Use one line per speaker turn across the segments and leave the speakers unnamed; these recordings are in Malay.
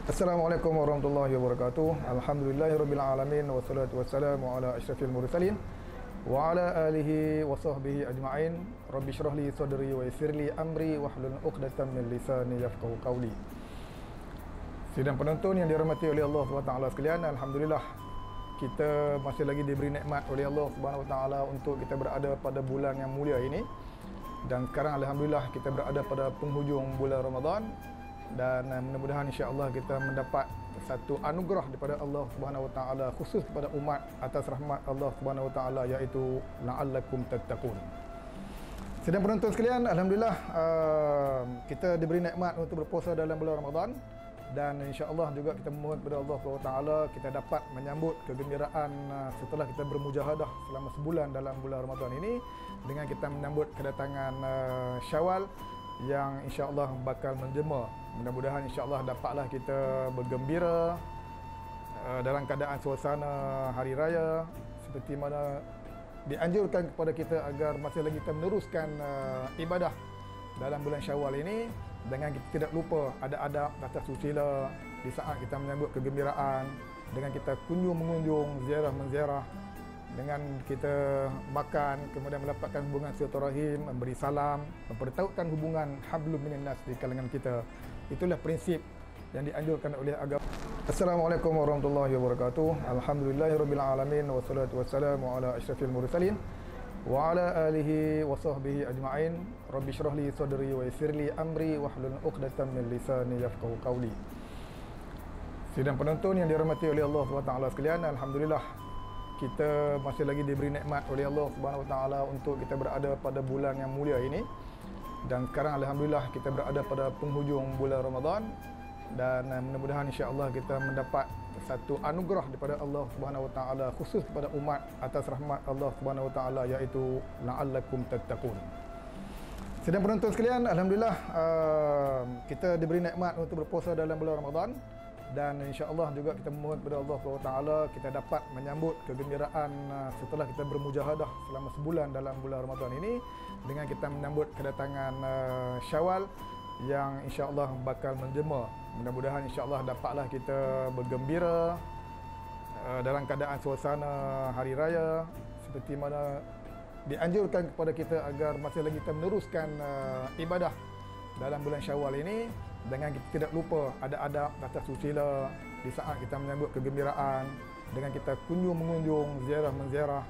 Assalamualaikum warahmatullahi wabarakatuh. Alhamdulillahirabbil alamin wassalatu wassalamu ala asyrafil mursalin wa ala alihi wa sahbihi ajma'in. Rabbi shrah li sadri wa yassir li amri wahlul 'uqdatam min lisani yafqahu qawli. Sidang penonton yang dirahmati oleh Allah SWT sekalian, alhamdulillah kita masih lagi diberi nikmat oleh Allah SWT untuk kita berada pada bulan yang mulia ini. Dan sekarang alhamdulillah kita berada pada penghujung bulan Ramadan. Dan mudah-mudahan insya-Allah kita mendapat satu anugerah daripada Allah Subhanahu Wa Taala khusus kepada umat atas rahmat Allah Subhanahu Wa Taala, iaitu la'allakum tattaqun. Sedang penonton sekalian, alhamdulillah kita diberi nikmat untuk berpuasa dalam bulan Ramadan, dan insya-Allah juga kita memohon kepada Allah Subhanahu Wa Taala kita dapat menyambut kegembiraan setelah kita bermujahadah selama sebulan dalam bulan Ramadan ini dengan kita menyambut kedatangan Syawal yang insya-Allah bakal menjema. Mudah-mudahan insya-Allah dapatlah kita bergembira dalam keadaan suasana hari raya, seperti mana dianjurkan kepada kita agar masih lagi kita meneruskan ibadah dalam bulan Syawal ini dengan kita tidak lupa ada adab tata susila di saat kita menyambut kegembiraan, dengan kita kunjung mengunjung, ziarah menziarah, dengan kita makan, kemudian mendapatkan hubungan silaturahim, memberi salam, mempertautkan hubungan hablum minan nas di kalangan kita. Itulah prinsip yang dianjurkan oleh agama. Assalamualaikum warahmatullahi wabarakatuh. Alhamdulillahirabbil alamin wassalatu wassalamu ala asyrafil mursalin wa ala alihi wa sahbihi ajma'in. Rabbi shrah li sadri wa yassir li amri wahlul 'uqdatam min lisani yafqahu qawli. Sidang penonton yang dirahmati oleh Allah SWT sekalian, alhamdulillah kita masih lagi diberi nikmat oleh Allah Subhanahu Wa Taala untuk kita berada pada bulan yang mulia ini. Dan sekarang alhamdulillah kita berada pada penghujung bulan Ramadan, dan mudah-mudahan insya-Allah kita mendapat satu anugerah daripada Allah Subhanahu Wa Taala khusus kepada umat atas rahmat Allah Subhanahu Wa Taala, iaitu la'allakum tattaqun. Sedang penonton sekalian, alhamdulillah kita diberi nikmat untuk berpuasa dalam bulan Ramadan, dan insya-Allah juga kita memohon kepada Allah SWT kita dapat menyambut kegembiraan setelah kita bermujahadah selama sebulan dalam bulan Ramadan ini dengan kita menyambut kedatangan Syawal yang insya-Allah bakal menjema. Mudah-mudahan insya-Allah dapatlah kita bergembira dalam keadaan suasana hari raya, seperti mana dianjurkan kepada kita agar masih lagi kita meneruskan ibadah dalam bulan Syawal ini dengan kita tidak lupa ada adab tata susila di saat kita menyambut kegembiraan, dengan kita kunjung mengunjung, ziarah menziarah,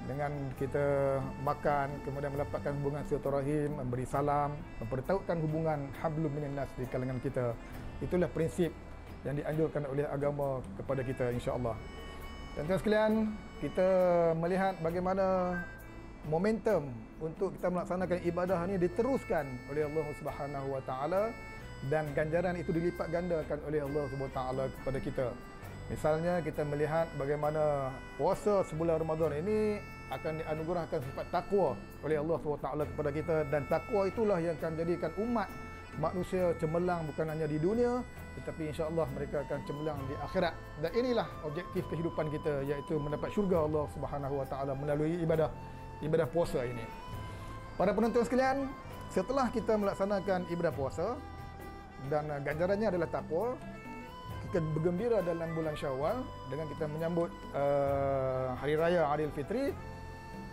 dengan kita makan, kemudian mendapatkan hubungan silaturahim, memberi salam, mempertautkan hubungan hablum minan nas di kalangan kita. Itulah prinsip yang dianjurkan oleh agama kepada kita, insya-Allah. Dan tuan sekalian, kita melihat bagaimana momentum untuk kita melaksanakan ibadah ini diteruskan oleh Allah Subhanahu Wa Taala, dan ganjaran itu dilipat gandakan oleh Allah Subhanahu Wa Taala kepada kita. Misalnya kita melihat bagaimana puasa sebulan Ramadan ini akan dianugerahkan sifat takwa oleh Allah Subhanahu Wa Taala kepada kita, dan takwa itulah yang akan menjadikan umat manusia cemerlang bukan hanya di dunia, tetapi insya-Allah mereka akan cemerlang di akhirat. Dan inilah objektif kehidupan kita, iaitu mendapat syurga Allah Subhanahu Wa Taala melalui ibadah puasa ini. Para penonton sekalian, setelah kita melaksanakan ibadah puasa dan ganjarannya adalah takwa, kita bergembira dalam bulan Syawal dengan kita menyambut hari raya Aidil Fitri.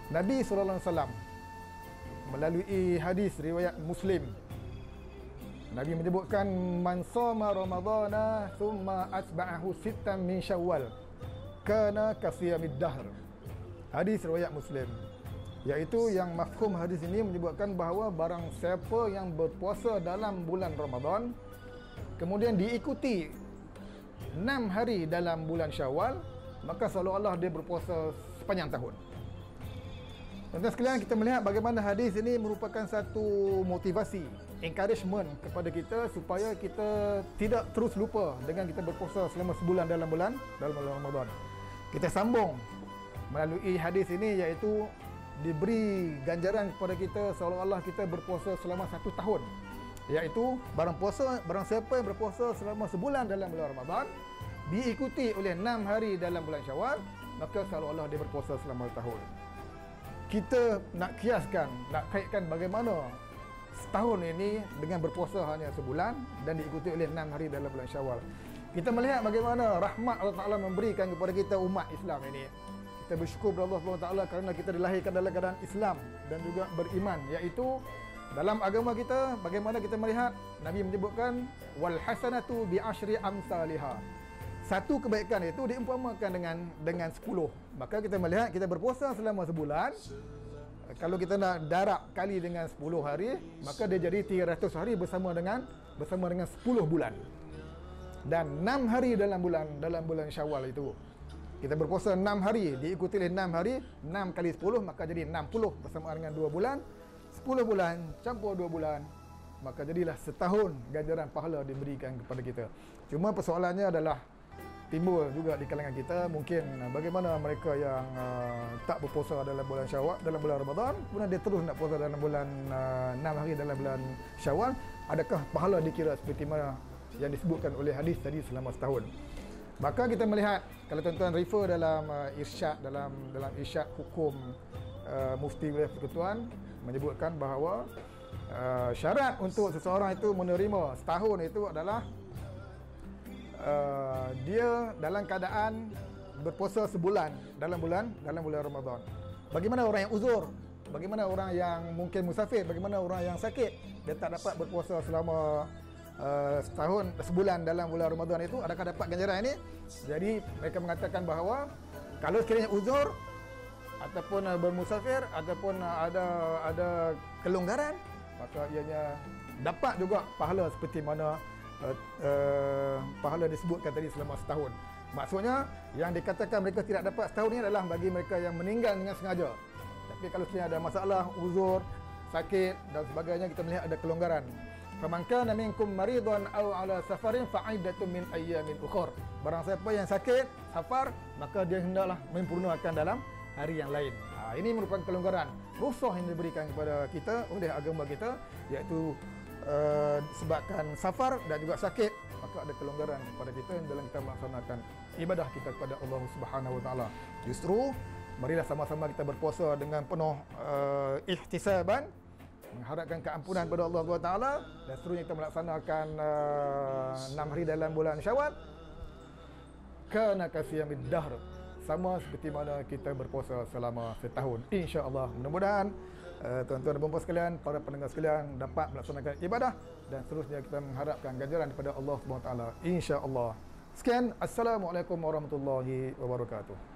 Nabi sallallahu alaihi wasallam melalui hadis riwayat Muslim, Nabi menyebutkan man shoma ramadhana thumma atba'ahu sittan min Syawal kana kasiyamid dahr. Hadis riwayat Muslim, iaitu yang mafhum hadis ini menyebutkan bahawa barang siapa yang berpuasa dalam bulan Ramadan kemudian diikuti 6 hari dalam bulan Syawal, maka seolah-olah dia berpuasa sepanjang tahun. Tuan-tuan sekalian, kita melihat bagaimana hadis ini merupakan satu motivasi, encouragement kepada kita supaya kita tidak terus lupa dengan kita berpuasa selama sebulan dalam bulan Ramadan. Kita sambung melalui hadis ini, iaitu diberi ganjaran kepada kita seolah-olah kita berpuasa selama 1 tahun, iaitu barang siapa yang berpuasa selama sebulan dalam bulan Ramadan diikuti oleh 6 hari dalam bulan Syawal, maka seolah-olah dia berpuasa selama 1 tahun. Kita nak kiaskan, nak kaitkan bagaimana setahun ini dengan berpuasa hanya sebulan dan diikuti oleh 6 hari dalam bulan Syawal. Kita melihat bagaimana rahmat Allah Ta'ala memberikan kepada kita umat Islam ini. Kita bersyukur kepada Allah SWT kerana kita dilahirkan dalam keadaan Islam dan juga beriman, iaitu dalam agama kita bagaimana kita melihat Nabi menyebutkan wal hasanatu bi asyri amsalha. Satu kebaikan itu diumpamakan dengan 10. Maka kita melihat kita berpuasa selama sebulan. Kalau kita nak darab kali dengan 10 hari, maka dia jadi 300 hari bersama dengan 10 bulan. Dan 6 hari dalam bulan Syawal itu. Kita berpuasa 6 hari, diikuti oleh 6 hari, 6 kali 10 maka jadi 60 bersama dengan 2 bulan. 10 bulan campur 2 bulan, maka jadilah setahun ganjaran pahala diberikan kepada kita. Cuma persoalannya adalah timbul juga di kalangan kita, mungkin bagaimana mereka yang tak berpuasa dalam bulan Syawal, dalam bulan Ramadan, kemudian dia terus nak puasa dalam bulan 6 hari dalam bulan Syawal, adakah pahala dikira seperti mana yang disebutkan oleh hadis tadi selama setahun? Maka kita melihat, kalau tuan-tuan refer dalam irsyad, dalam irsyad hukum Mufti Wilayah Persekutuan menyebutkan bahawa syarat untuk seseorang itu menerima setahun itu adalah dia dalam keadaan berpuasa sebulan dalam bulan Ramadan. Bagaimana orang yang uzur? Bagaimana orang yang mungkin musafir? Bagaimana orang yang sakit? Dia tak dapat berpuasa selama sebulan dalam bulan Ramadan itu, adakah dapat ganjaran ini? Jadi mereka mengatakan bahawa kalau sekiranya uzur ataupun bermusafir ataupun ada kelonggaran, maka ianya dapat juga pahala seperti mana pahala disebutkan tadi selama setahun. Maksudnya yang dikatakan mereka tidak dapat setahun ini adalah bagi mereka yang meninggal dengan sengaja. Tapi kalau sekiranya ada masalah, uzur, sakit dan sebagainya, kita melihat ada kelonggaran. Faman kana minkum maridan aw ala safarin fa'iddatun min ayyamin ukhra. Barang siapa yang sakit, safar, maka dia hendaklah menyempurnakan dalam hari yang lain. Ini merupakan kelonggaran, rukhsah yang diberikan kepada kita oleh agama kita, iaitu sebabkan safar dan juga sakit, maka ada kelonggaran kepada kita dalam kita melaksanakan ibadah kita kepada Allah Subhanahu Wa Taala. Justru marilah sama-sama kita berpuasa dengan penuh ihtisaban, mengharapkan keampunan kepada Allah Subhanahu Wa Taala, dan seterusnya kita melaksanakan 6 hari dalam bulan Syawal. Kana kasiyamid dahr, sama seperti mana kita berpuasa selama setahun, insya-Allah. Mudah-mudahan tuan-tuan dan puan-puan sekalian, para pendengar sekalian dapat melaksanakan ibadah dan seterusnya kita mengharapkan ganjaran daripada Allah Subhanahu Wa Taala, insya-Allah. Sekian, assalamualaikum warahmatullahi wabarakatuh.